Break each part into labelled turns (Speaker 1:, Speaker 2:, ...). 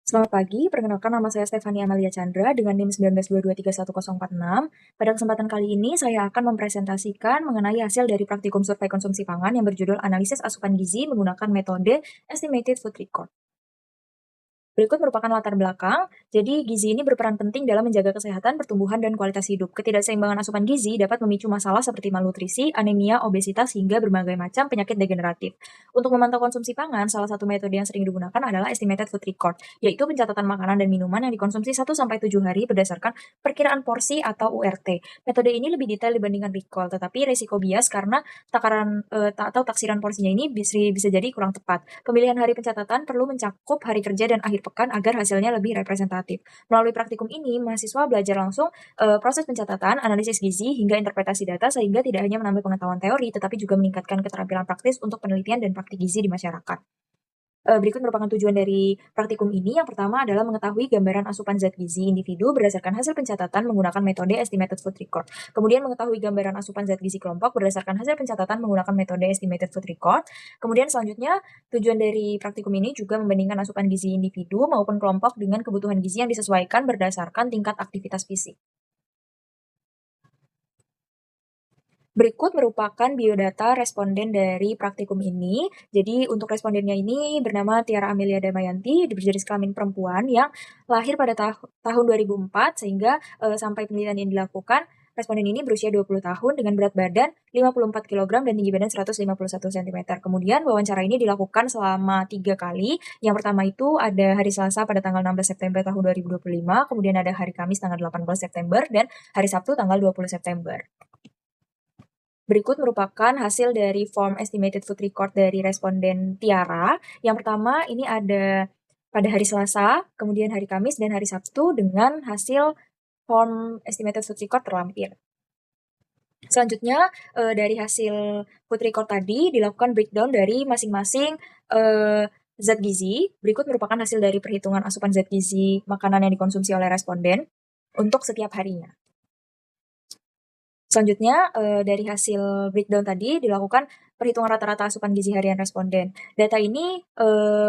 Speaker 1: Selamat pagi, perkenalkan nama saya Stefani Amalia Chandra dengan NIM 1922314046. Pada kesempatan kali ini, saya akan mempresentasikan mengenai hasil dari praktikum survei konsumsi pangan yang berjudul Analisis Asupan Gizi menggunakan metode Estimated Food Record. Berikut merupakan latar belakang. Jadi, gizi ini berperan penting dalam menjaga kesehatan, pertumbuhan, dan kualitas hidup. Ketidakseimbangan asupan gizi dapat memicu masalah seperti malnutrisi, anemia, obesitas, hingga berbagai macam penyakit degeneratif. Untuk memantau konsumsi pangan, salah satu metode yang sering digunakan adalah estimated food record, yaitu pencatatan makanan dan minuman yang dikonsumsi 1-7 hari berdasarkan perkiraan porsi atau URT. Metode ini lebih detail dibandingkan recall, tetapi resiko bias karena atau taksiran porsinya ini bisa jadi kurang tepat. Pemilihan hari pencatatan perlu mencakup hari kerja dan akhir pekan agar hasilnya lebih representatif. Melalui praktikum ini, mahasiswa belajar langsung proses pencatatan, analisis gizi, hingga interpretasi data sehingga tidak hanya menambah pengetahuan teori, tetapi juga meningkatkan keterampilan praktis untuk penelitian dan praktik gizi di masyarakat. Berikut merupakan tujuan dari praktikum ini. Yang pertama adalah mengetahui gambaran asupan zat gizi individu berdasarkan hasil pencatatan menggunakan metode Estimated Food Record. Kemudian mengetahui gambaran asupan zat gizi kelompok berdasarkan hasil pencatatan menggunakan metode Estimated Food Record. Kemudian selanjutnya, tujuan dari praktikum ini juga membandingkan asupan gizi individu maupun kelompok dengan kebutuhan gizi yang disesuaikan berdasarkan tingkat aktivitas fisik. Berikut merupakan biodata responden dari praktikum ini. Jadi untuk respondennya ini bernama Tiara Amelia Damayanti, berjenis kelamin perempuan yang lahir pada tahun 2004 sehingga sampai penelitian yang dilakukan responden ini berusia 20 tahun dengan berat badan 54 kg dan tinggi badan 151 cm. Kemudian wawancara ini dilakukan selama 3 kali. Yang pertama itu ada hari Selasa pada tanggal 16 September tahun 2025, kemudian ada hari Kamis tanggal 18 September, dan hari Sabtu tanggal 20 September. Berikut merupakan hasil dari form Estimated Food Record dari responden Tiara. Yang pertama ini ada pada hari Selasa, kemudian hari Kamis, dan hari Sabtu dengan hasil form Estimated Food Record terlampir. Selanjutnya, dari hasil food record tadi dilakukan breakdown dari masing-masing zat gizi. Berikut merupakan hasil dari perhitungan asupan zat gizi makanan yang dikonsumsi oleh responden untuk setiap harinya. Selanjutnya, dari hasil breakdown tadi dilakukan perhitungan rata-rata asupan gizi harian responden. Data ini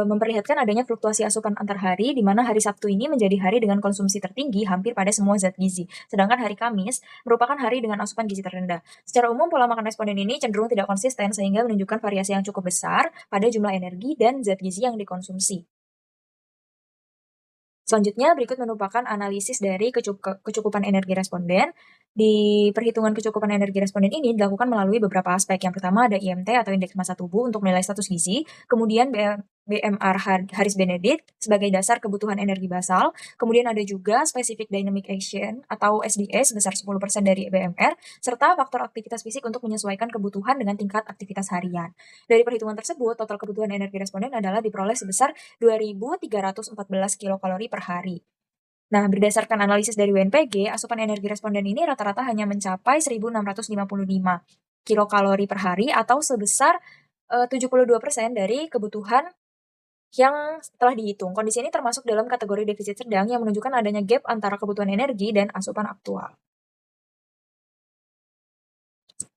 Speaker 1: memperlihatkan adanya fluktuasi asupan antar hari, di mana hari Sabtu ini menjadi hari dengan konsumsi tertinggi hampir pada semua zat gizi. Sedangkan hari Kamis merupakan hari dengan asupan gizi terendah. Secara umum, pola makan responden ini cenderung tidak konsisten sehingga menunjukkan variasi yang cukup besar pada jumlah energi dan zat gizi yang dikonsumsi. Selanjutnya, berikut merupakan analisis dari kecukupan energi responden. Di perhitungan kecukupan energi responden ini dilakukan melalui beberapa aspek. Yang pertama ada IMT atau indeks massa tubuh untuk menilai status gizi, kemudian BMR Harris Benedict sebagai dasar kebutuhan energi basal, kemudian ada juga Specific Dynamic Action atau SDS sebesar 10% dari BMR, serta faktor aktivitas fisik untuk menyesuaikan kebutuhan dengan tingkat aktivitas harian. Dari perhitungan tersebut, total kebutuhan energi responden adalah diperoleh sebesar 2.314 kilokalori per hari. Nah, berdasarkan analisis dari UNPG, asupan energi responden ini rata-rata hanya mencapai 1.655 kilokalori per hari atau sebesar 72% dari kebutuhan yang telah dihitung. Kondisi ini termasuk dalam kategori defisit sedang yang menunjukkan adanya gap antara kebutuhan energi dan asupan aktual.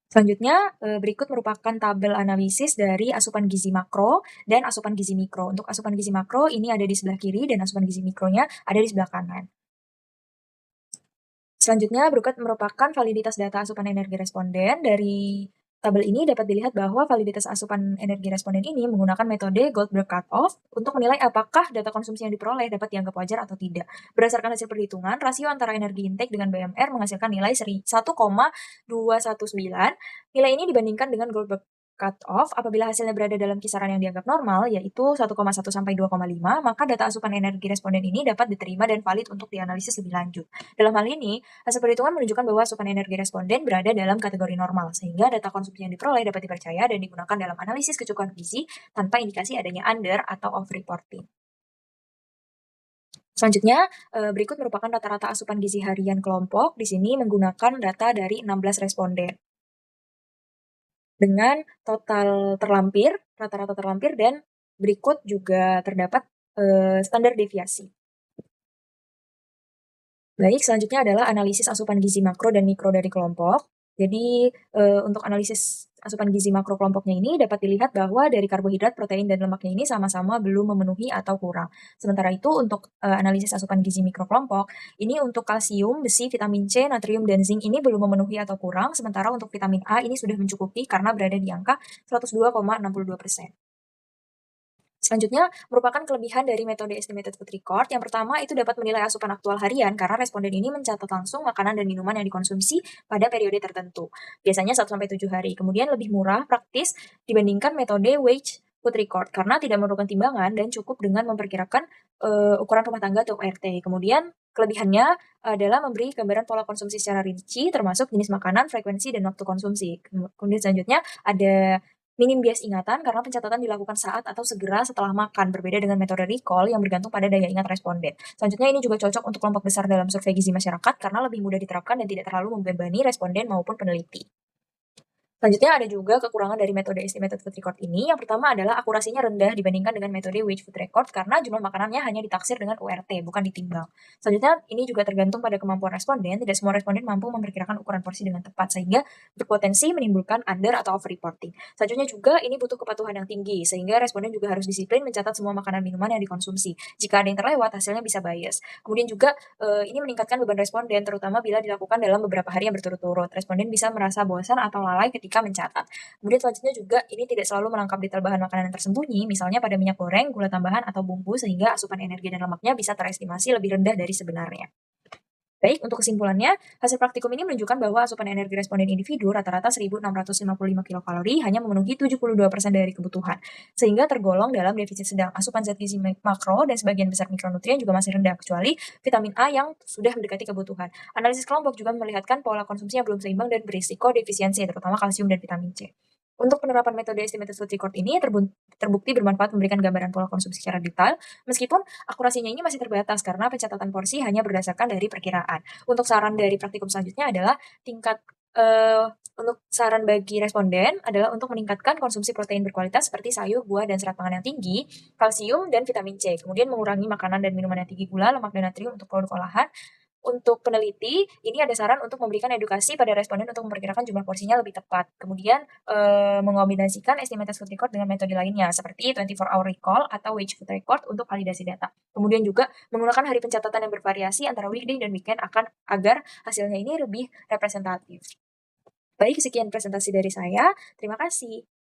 Speaker 1: Selanjutnya, berikut merupakan tabel analisis dari asupan gizi makro dan asupan gizi mikro. Untuk asupan gizi makro ini ada di sebelah kiri dan asupan gizi mikronya ada di sebelah kanan. Selanjutnya, berikut merupakan validitas data asupan energi responden. Dari tabel ini dapat dilihat bahwa validitas asupan energi responden ini menggunakan metode Goldberg Cutoff untuk menilai apakah data konsumsi yang diperoleh dapat dianggap wajar atau tidak. Berdasarkan hasil perhitungan, rasio antara energi intake dengan BMR menghasilkan nilai 1,219. Nilai ini dibandingkan dengan Goldberg Cutoff apabila hasilnya berada dalam kisaran yang dianggap normal, yaitu 1,1 sampai 2,5, maka data asupan energi responden ini dapat diterima dan valid untuk dianalisis lebih lanjut. Dalam hal ini, hasil perhitungan menunjukkan bahwa asupan energi responden berada dalam kategori normal, sehingga data konsumsi yang diperoleh dapat dipercaya dan digunakan dalam analisis kecukupan gizi tanpa indikasi adanya under atau off reporting. Selanjutnya, berikut merupakan rata-rata asupan gizi harian kelompok. Di sini menggunakan data dari 16 responden. Dengan total terlampir, rata-rata terlampir, dan berikut juga terdapat standar deviasi. Baik, selanjutnya adalah analisis asupan gizi makro dan mikro dari kelompok. Jadi, untuk analisis asupan gizi makro kelompoknya ini dapat dilihat bahwa dari karbohidrat, protein, dan lemaknya ini sama-sama belum memenuhi atau kurang. Sementara itu untuk analisis asupan gizi mikro kelompok, ini untuk kalsium, besi, vitamin C, natrium, dan zinc ini belum memenuhi atau kurang, sementara untuk vitamin A ini sudah mencukupi karena berada di angka 102,62%. Selanjutnya, merupakan kelebihan dari metode estimated food record. Yang pertama, itu dapat menilai asupan aktual harian karena responden ini mencatat langsung makanan dan minuman yang dikonsumsi pada periode tertentu. Biasanya 1-7 hari. Kemudian lebih murah, praktis dibandingkan metode wage food record karena tidak memerlukan timbangan dan cukup dengan memperkirakan ukuran rumah tangga atau URT. Kemudian kelebihannya adalah memberi gambaran pola konsumsi secara rinci, termasuk jenis makanan, frekuensi, dan waktu konsumsi. Kemudian selanjutnya ada minim bias ingatan karena pencatatan dilakukan saat atau segera setelah makan, berbeda dengan metode recall yang bergantung pada daya ingat responden. Selanjutnya ini juga cocok untuk kelompok besar dalam survei gizi masyarakat karena lebih mudah diterapkan dan tidak terlalu membebani responden maupun peneliti. Selanjutnya ada juga kekurangan dari metode estimated food record ini. Yang pertama adalah akurasinya rendah dibandingkan dengan metode wage food record karena jumlah makanannya hanya ditaksir dengan URT, bukan ditimbang. Selanjutnya ini juga tergantung pada kemampuan responden. Tidak semua responden mampu memperkirakan ukuran porsi dengan tepat sehingga berpotensi menimbulkan under atau over reporting. Selanjutnya juga ini butuh kepatuhan yang tinggi sehingga responden juga harus disiplin mencatat semua makanan minuman yang dikonsumsi. Jika ada yang terlewat, hasilnya bisa bias. Kemudian juga ini meningkatkan beban responden terutama bila dilakukan dalam beberapa hari yang berturut-turut. Responden bisa merasa bosan atau lalai ketika mencatat. Kemudian selanjutnya juga ini tidak selalu menangkap detail bahan makanan yang tersembunyi, misalnya pada minyak goreng, gula tambahan, atau bumbu sehingga asupan energi dan lemaknya bisa terestimasi lebih rendah dari sebenarnya. Baik, untuk kesimpulannya, hasil praktikum ini menunjukkan bahwa asupan energi responden individu rata-rata 1.655 kilokalori hanya memenuhi 72% dari kebutuhan, sehingga tergolong dalam defisit sedang. Asupan zat gizi makro dan sebagian besar mikronutrien juga masih rendah, kecuali vitamin A yang sudah mendekati kebutuhan. Analisis kelompok juga melihatkan pola konsumsi yang belum seimbang dan berisiko defisiensi, terutama kalsium dan vitamin C. Untuk penerapan metode estimated food record ini terbukti bermanfaat memberikan gambaran pola konsumsi secara detail, meskipun akurasinya ini masih terbatas karena pencatatan porsi hanya berdasarkan dari perkiraan. Untuk saran dari praktikum selanjutnya adalah untuk saran bagi responden adalah untuk meningkatkan konsumsi protein berkualitas seperti sayur, buah, dan serat pangan yang tinggi, kalsium, dan vitamin C. Kemudian mengurangi makanan dan minuman yang tinggi gula, lemak, dan natrium untuk produk olahan. Untuk peneliti, ini ada saran untuk memberikan edukasi pada responden untuk memperkirakan jumlah porsinya lebih tepat. Kemudian mengombinasikan estimated food record dengan metode lainnya seperti 24-hour recall atau wage food record untuk validasi data. Kemudian juga menggunakan hari pencatatan yang bervariasi antara weekday dan weekend agar hasilnya ini lebih representatif. Baik, sekian presentasi dari saya. Terima kasih.